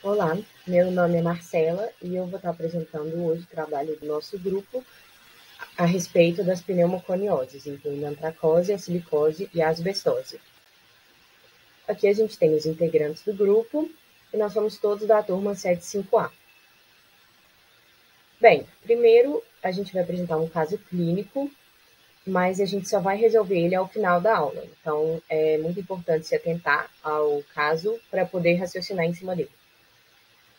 Olá, meu nome é Marcela e eu vou estar apresentando hoje o trabalho do nosso grupo a respeito das pneumoconioses, incluindo a antracose, a silicose e a asbestose. Aqui a gente tem os integrantes do grupo e nós somos todos da turma 75A. Bem, primeiro a gente vai apresentar um caso clínico, mas a gente só vai resolver ele ao final da aula. Então, é muito importante se atentar ao caso para poder raciocinar em cima dele.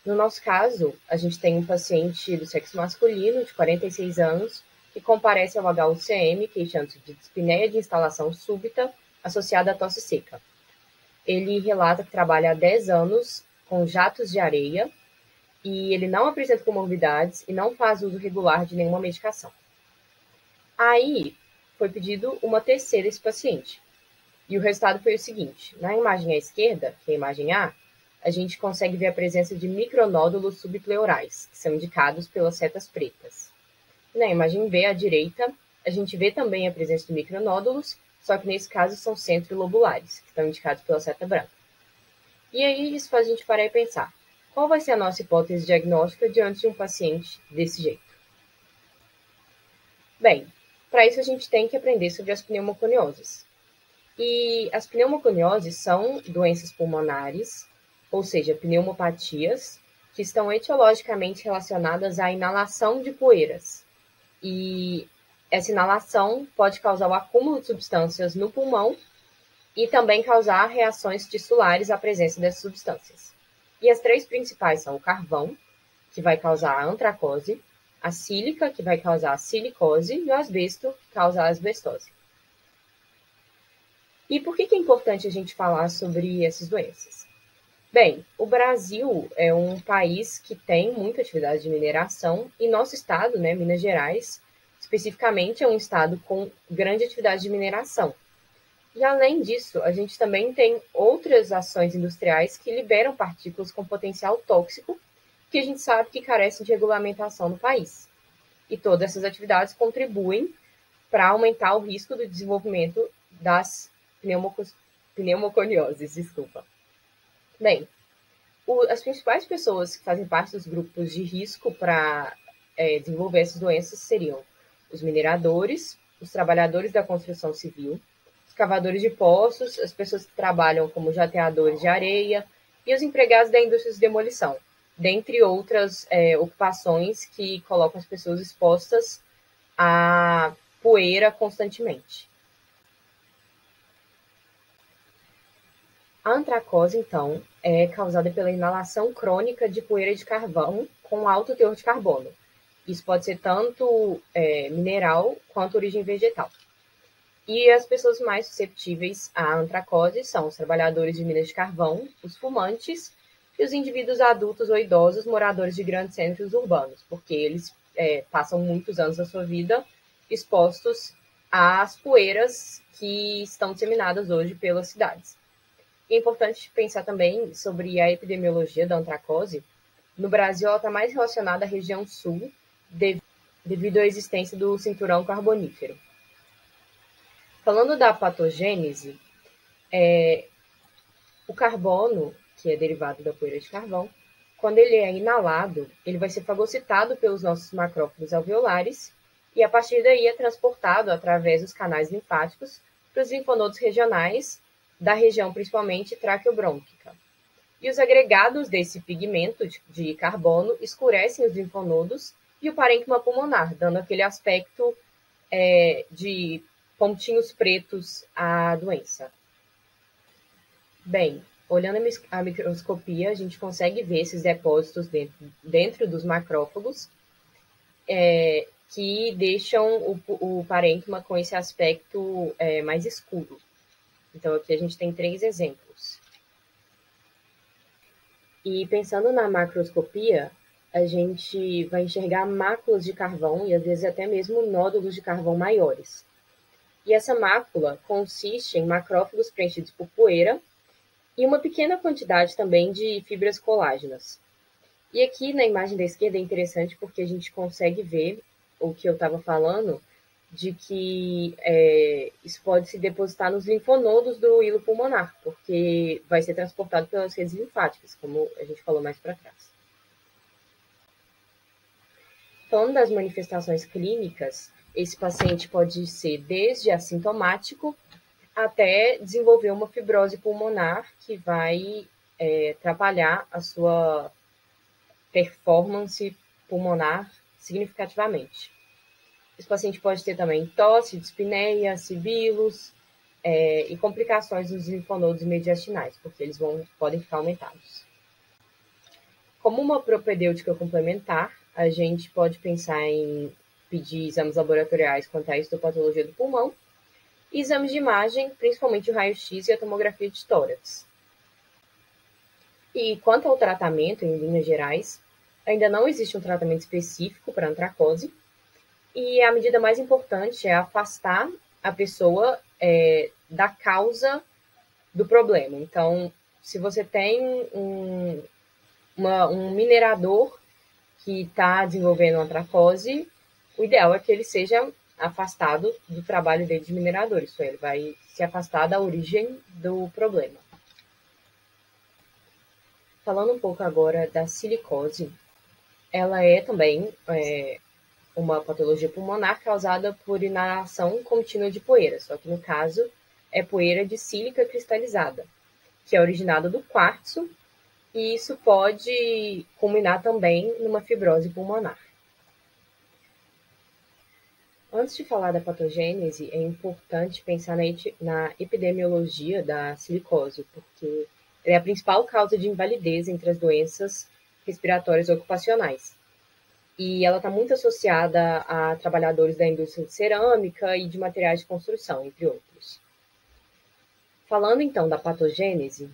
No nosso caso, a gente tem um paciente do sexo masculino, de 46 anos, que comparece ao HUCM, queixando-se de dispneia de instalação súbita associada à tosse seca. Ele relata que trabalha há 10 anos com jatos de areia e ele não apresenta comorbidades e não faz uso regular de nenhuma medicação. Aí, foi pedido uma TC desse paciente. E o resultado foi o seguinte: na imagem à esquerda, que é a imagem A gente consegue ver a presença de micronódulos subpleurais, que são indicados pelas setas pretas. Na imagem B, à direita, a gente vê também a presença de micronódulos, só que nesse caso são centrilobulares, que estão indicados pela seta branca. E aí isso faz a gente parar e pensar: qual vai ser a nossa hipótese diagnóstica diante de um paciente desse jeito? Bem, para isso a gente tem que aprender sobre as pneumoconioses. E as pneumoconioses são doenças pulmonares, ou seja, pneumopatias, que estão etiologicamente relacionadas à inalação de poeiras. E essa inalação pode causar o acúmulo de substâncias no pulmão e também causar reações tissulares à presença dessas substâncias. E as três principais são o carvão, que vai causar a antracose, a sílica, que vai causar a silicose, e o asbesto, que causa a asbestose. E por que é importante a gente falar sobre essas doenças? Bem, o Brasil é um país que tem muita atividade de mineração e nosso estado, né, Minas Gerais, especificamente é um estado com grande atividade de mineração. E além disso, a gente também tem outras ações industriais que liberam partículas com potencial tóxico, que a gente sabe que carecem de regulamentação no país. E todas essas atividades contribuem para aumentar o risco do desenvolvimento das pneumoconioses, desculpa. Bem, as principais pessoas que fazem parte dos grupos de risco para desenvolver essas doenças seriam os mineradores, os trabalhadores da construção civil, os cavadores de poços, as pessoas que trabalham como jateadores de areia e os empregados da indústria de demolição, dentre outras ocupações que colocam as pessoas expostas à poeira constantemente. A antracose, então, é causada pela inalação crônica de poeira de carvão com alto teor de carbono. Isso pode ser tanto mineral quanto origem vegetal. E as pessoas mais susceptíveis à antracose são os trabalhadores de minas de carvão, os fumantes e os indivíduos adultos ou idosos moradores de grandes centros urbanos, porque eles passam muitos anos da sua vida expostos às poeiras que estão disseminadas hoje pelas cidades. É importante pensar também sobre a epidemiologia da antracose. No Brasil, ela está mais relacionada à região sul, devido à existência do cinturão carbonífero. Falando da patogênese, o carbono, que é derivado da poeira de carvão, quando ele é inalado, ele vai ser fagocitado pelos nossos macrófagos alveolares e, a partir daí, é transportado através dos canais linfáticos para os linfonodos regionais da região principalmente traqueobrônquica. E os agregados desse pigmento de carbono escurecem os linfonodos e o parênquima pulmonar, dando aquele aspecto de pontinhos pretos à doença. Bem, olhando a microscopia, a gente consegue ver esses depósitos dentro dos macrófagos que deixam o parênquima com esse aspecto mais escuro. Então, aqui a gente tem 3 exemplos. E pensando na macroscopia, a gente vai enxergar máculas de carvão e, às vezes, até mesmo nódulos de carvão maiores. E essa mácula consiste em macrófagos preenchidos por poeira e uma pequena quantidade também de fibras colágenas. E aqui na imagem da esquerda é interessante porque a gente consegue ver o que eu estava falando de que isso pode se depositar nos linfonodos do hilo pulmonar, porque vai ser transportado pelas redes linfáticas, como a gente falou mais para trás. Falando das manifestações clínicas, esse paciente pode ser desde assintomático até desenvolver uma fibrose pulmonar que vai atrapalhar a sua performance pulmonar significativamente. Esse paciente pode ter também tosse, dispneia, sibilos e complicações nos linfonodos mediastinais, porque eles podem ficar aumentados. Como uma propedêutica complementar, a gente pode pensar em pedir exames laboratoriais quanto à histopatologia do pulmão e exames de imagem, principalmente o raio-x e a tomografia de tórax. E quanto ao tratamento, em linhas gerais, ainda não existe um tratamento específico para antracose, e a medida mais importante é afastar a pessoa da causa do problema. Então, se você tem um minerador que está desenvolvendo antracose, o ideal é que ele seja afastado do trabalho dele de minerador, isso é, ele vai se afastar da origem do problema. Falando um pouco agora da silicose, ela é também uma patologia pulmonar causada por inalação contínua de poeira, só que no caso é poeira de sílica cristalizada, que é originada do quartzo, e isso pode culminar também numa fibrose pulmonar. Antes de falar da patogênese, é importante pensar na epidemiologia da silicose, porque ela é a principal causa de invalidez entre as doenças respiratórias ocupacionais. E ela está muito associada a trabalhadores da indústria de cerâmica e de materiais de construção, entre outros. Falando então da patogênese,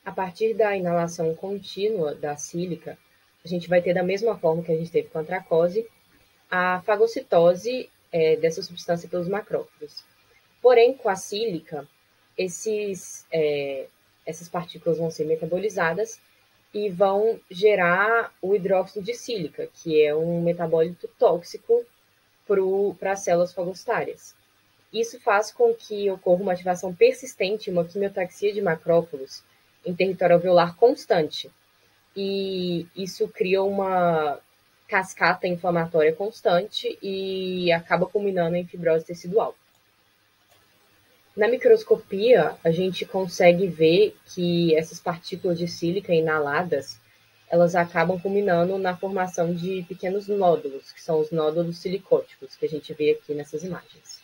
a partir da inalação contínua da sílica, a gente vai ter, da mesma forma que a gente teve com a antracose, a fagocitose dessa substância pelos macrófagos. Porém, com a sílica, essas partículas vão ser metabolizadas e vão gerar o hidróxido de sílica, que é um metabólito tóxico para as células fagocitárias. Isso faz com que ocorra uma ativação persistente, uma quimiotaxia de macrófagos em território alveolar constante. E isso cria uma cascata inflamatória constante e acaba culminando em fibrose tecidual. Na microscopia, a gente consegue ver que essas partículas de sílica inaladas, elas acabam culminando na formação de pequenos nódulos, que são os nódulos silicóticos, que a gente vê aqui nessas imagens.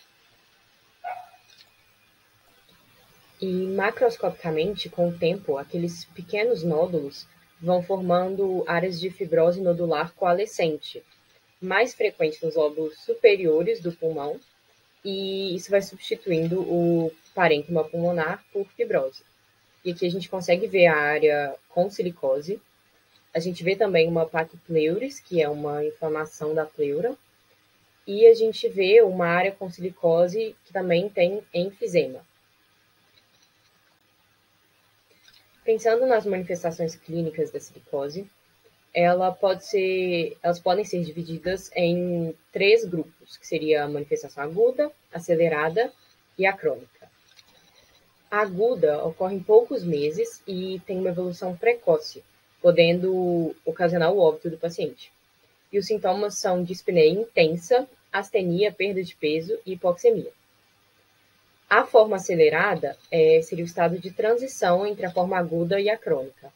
E macroscopicamente, com o tempo, aqueles pequenos nódulos vão formando áreas de fibrose nodular coalescente, mais frequente nos lóbulos superiores do pulmão, e isso vai substituindo o parênquima pulmonar por fibrose. E aqui a gente consegue ver a área com silicose. A gente vê também uma paquipleuris, que é uma inflamação da pleura. E a gente vê uma área com silicose que também tem enfisema. Pensando nas manifestações clínicas da silicose, elas podem ser divididas em 3 grupos, que seria a manifestação aguda, acelerada e a crônica. A aguda ocorre em poucos meses e tem uma evolução precoce, podendo ocasionar o óbito do paciente. E os sintomas são dispneia intensa, astenia, perda de peso e hipoxemia. A forma acelerada seria o estado de transição entre a forma aguda e a crônica,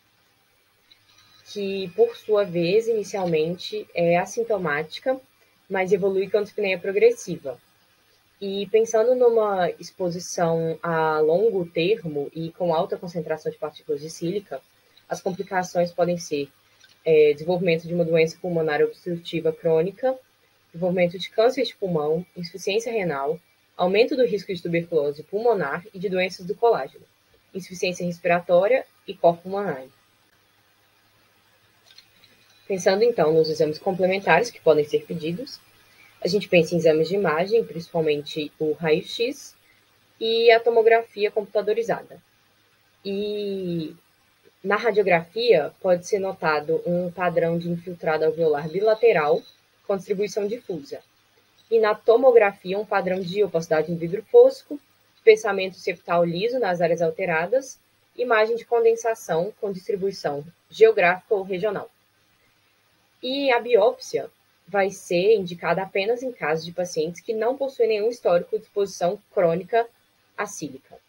que, por sua vez, inicialmente é assintomática, mas evolui com dispneia progressiva. E pensando numa exposição a longo termo e com alta concentração de partículas de sílica, as complicações podem ser desenvolvimento de uma doença pulmonar obstrutiva crônica, desenvolvimento de câncer de pulmão, insuficiência renal, aumento do risco de tuberculose pulmonar e de doenças do colágeno, insuficiência respiratória e corpo pulmonar. Pensando então nos exames complementares que podem ser pedidos, a gente pensa em exames de imagem, principalmente o raio-x e a tomografia computadorizada. E na radiografia pode ser notado um padrão de infiltrado alveolar bilateral com distribuição difusa. e na tomografia um padrão de opacidade em vidro fosco, espessamento septal liso nas áreas alteradas, imagem de condensação com distribuição geográfica ou regional. E a biópsia vai ser indicada apenas em casos de pacientes que não possuem nenhum histórico de exposição crônica acílica.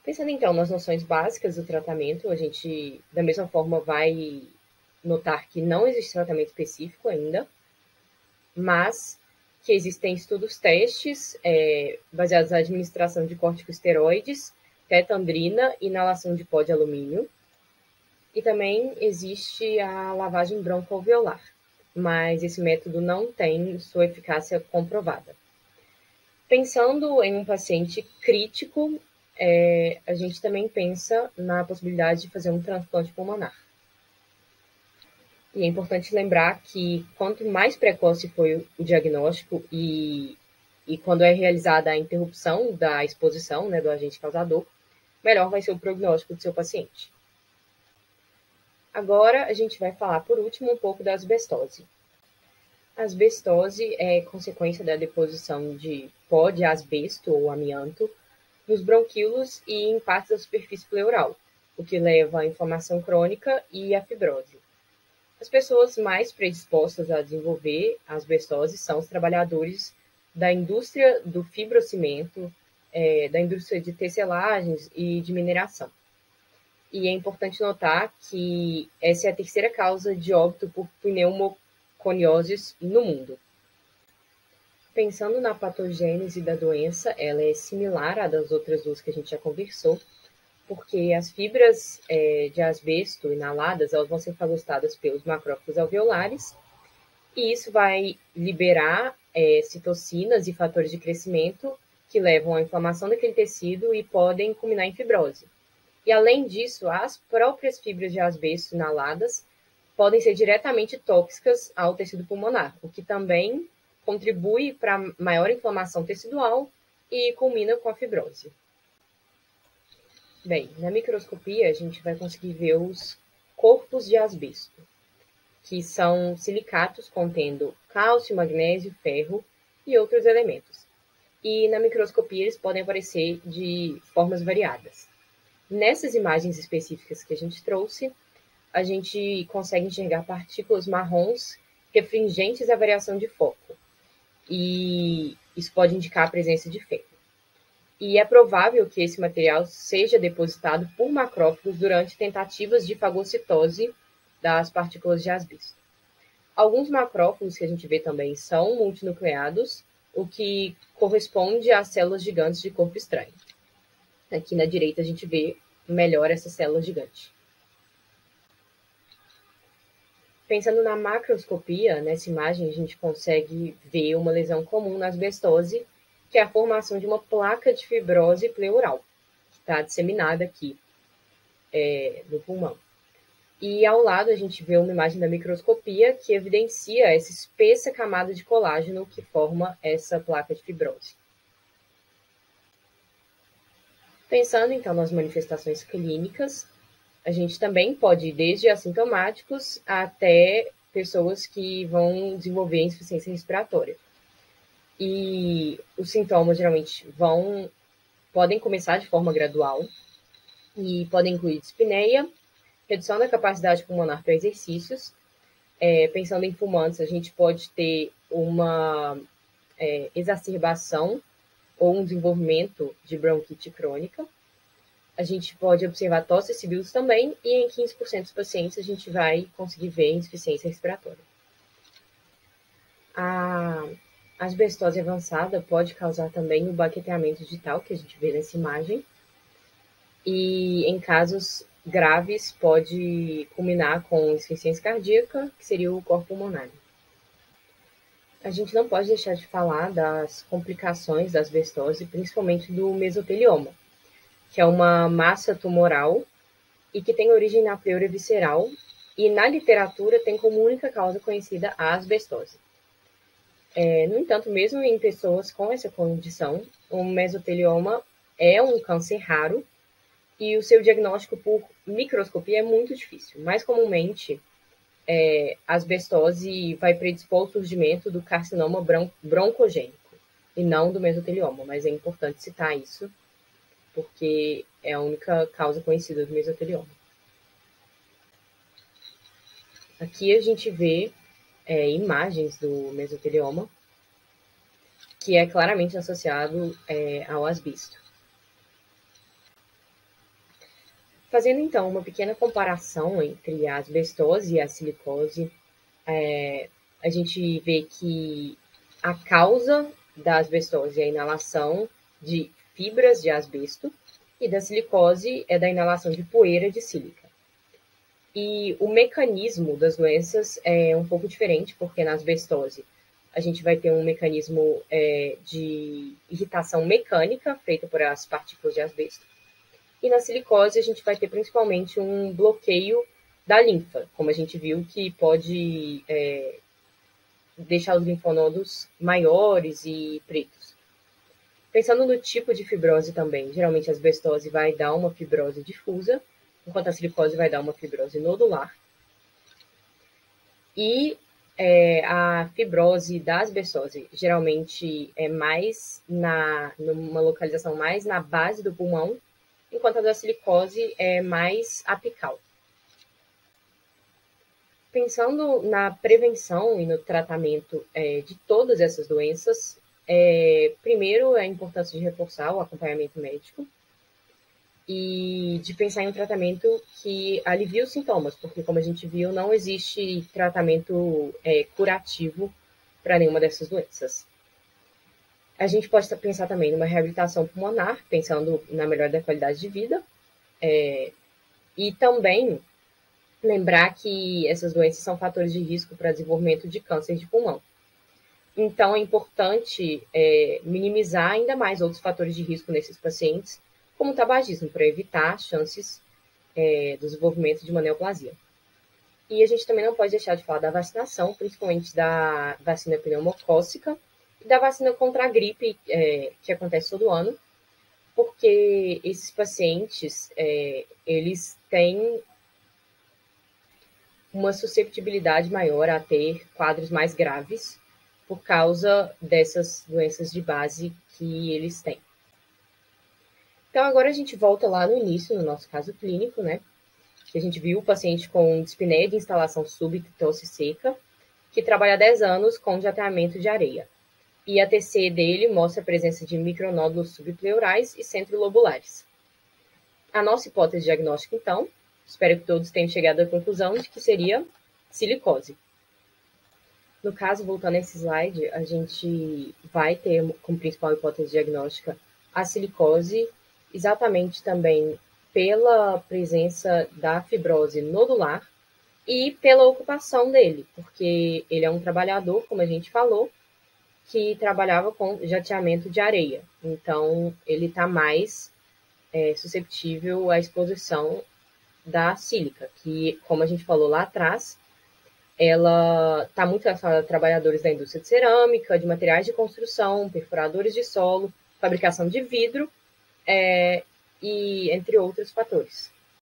Pensando então nas noções básicas do tratamento, a gente, da mesma forma, vai notar que não existe tratamento específico ainda, mas que existem estudos testes baseados na administração de corticosteroides, tetandrina e inalação de pó de alumínio. E também existe a lavagem broncoalveolar, mas esse método não tem sua eficácia comprovada. Pensando em um paciente crítico, a gente também pensa na possibilidade de fazer um transplante pulmonar. E é importante lembrar que quanto mais precoce foi o diagnóstico e quando é realizada a interrupção da exposição, do agente causador, melhor vai ser o prognóstico do seu paciente. Agora, a gente vai falar, por último, um pouco da asbestose. A asbestose é consequência da deposição de pó de asbesto ou amianto nos bronquíolos e em partes da superfície pleural, o que leva à inflamação crônica e à fibrose. As pessoas mais predispostas a desenvolver a asbestose são os trabalhadores da indústria do fibrocimento, da indústria de tecelagens e de mineração. E é importante notar que essa é a terceira causa de óbito por pneumoconiose no mundo. Pensando na patogênese da doença, ela é similar à das outras duas que a gente já conversou, porque as fibras de asbesto inaladas elas vão ser fagocitadas pelos macrófagos alveolares, e isso vai liberar citocinas e fatores de crescimento que levam à inflamação daquele tecido e podem culminar em fibrose. E, além disso, as próprias fibras de asbesto inaladas podem ser diretamente tóxicas ao tecido pulmonar, o que também contribui para a maior inflamação tecidual e culmina com a fibrose. Bem, na microscopia a gente vai conseguir ver os corpos de asbesto, que são silicatos contendo cálcio, magnésio, ferro e outros elementos. E na microscopia eles podem aparecer de formas variadas. Nessas imagens específicas que a gente trouxe, a gente consegue enxergar partículas marrons refringentes à variação de foco. E isso pode indicar a presença de ferro. E é provável que esse material seja depositado por macrófagos durante tentativas de fagocitose das partículas de asbesto. Alguns macrófagos que a gente vê também são multinucleados, o que corresponde às células gigantes de corpo estranho. Aqui na direita a gente vê melhor essa célula gigante. Pensando na macroscopia, nessa imagem a gente consegue ver uma lesão comum na asbestose, que é a formação de uma placa de fibrose pleural, que está disseminada aqui no pulmão. E ao lado a gente vê uma imagem da microscopia que evidencia essa espessa camada de colágeno que forma essa placa de fibrose. Pensando então nas manifestações clínicas, a gente também pode ir desde assintomáticos até pessoas que vão desenvolver insuficiência respiratória. E os sintomas geralmente podem começar de forma gradual e podem incluir dispneia, redução da capacidade pulmonar para exercícios. Pensando em fumantes, a gente pode ter uma exacerbação ou um desenvolvimento de bronquite crônica. A gente pode observar tosse e sibilos também, e em 15% dos pacientes a gente vai conseguir ver insuficiência respiratória. A asbestose avançada pode causar também o baqueteamento digital, que a gente vê nessa imagem, e em casos graves pode culminar com insuficiência cardíaca, que seria o corpo pulmonar. A gente não pode deixar de falar das complicações da asbestose, principalmente do mesotelioma, que é uma massa tumoral e que tem origem na pleura visceral, e na literatura tem como única causa conhecida a asbestose. No entanto, mesmo em pessoas com essa condição, o mesotelioma é um câncer raro e o seu diagnóstico por microscopia é muito difícil. Mais comumente, a asbestose vai predispor ao surgimento do carcinoma broncogênico e não do mesotelioma, mas é importante citar isso, porque é a única causa conhecida do mesotelioma. Aqui a gente vê imagens do mesotelioma, que é claramente associado ao asbesto. Fazendo, então, uma pequena comparação entre a asbestose e a silicose, a gente vê que a causa da asbestose é a inalação de fibras de asbesto e da silicose é da inalação de poeira de sílica. E o mecanismo das doenças é um pouco diferente, porque na asbestose a gente vai ter um mecanismo de irritação mecânica feita por as partículas de asbesto. E na silicose a gente vai ter principalmente um bloqueio da linfa, como a gente viu, que pode deixar os linfonodos maiores e pretos. Pensando no tipo de fibrose também, geralmente a asbestose vai dar uma fibrose difusa, enquanto a silicose vai dar uma fibrose nodular. E a fibrose da asbestose geralmente é mais numa localização mais na base do pulmão, enquanto a da silicose é mais apical. Pensando na prevenção e no tratamento de todas essas doenças, primeiro é a importância de reforçar o acompanhamento médico e de pensar em um tratamento que alivie os sintomas, porque, como a gente viu, não existe tratamento curativo para nenhuma dessas doenças. A gente pode pensar também numa reabilitação pulmonar, pensando na melhora da qualidade de vida, e também lembrar que essas doenças são fatores de risco para desenvolvimento de câncer de pulmão. Então, é importante minimizar ainda mais outros fatores de risco nesses pacientes, como o tabagismo, para evitar chances do desenvolvimento de uma neoplasia. E a gente também não pode deixar de falar da vacinação, principalmente da vacina pneumocócica e da vacina contra a gripe, que acontece todo ano, porque esses pacientes, eles têm uma susceptibilidade maior a ter quadros mais graves por causa dessas doenças de base que eles têm. Então, agora a gente volta lá no início, no nosso caso clínico, né? Que a gente viu o paciente com dispneia de instalação súbita e tosse seca, que trabalha há 10 anos com diatamento de areia. E a TC dele mostra a presença de micronódulos subpleurais e centrolobulares. A nossa hipótese diagnóstica, então, espero que todos tenham chegado à conclusão de que seria silicose. No caso, voltando a esse slide, a gente vai ter como principal hipótese diagnóstica a silicose, exatamente também pela presença da fibrose nodular e pela ocupação dele, porque ele é um trabalhador, como a gente falou, que trabalhava com jateamento de areia. Então, ele está mais susceptível à exposição da sílica, que, como a gente falou lá atrás, ela está muito relacionada a trabalhadores da indústria de cerâmica, de materiais de construção, perfuradores de solo, fabricação de vidro, e entre outros fatores.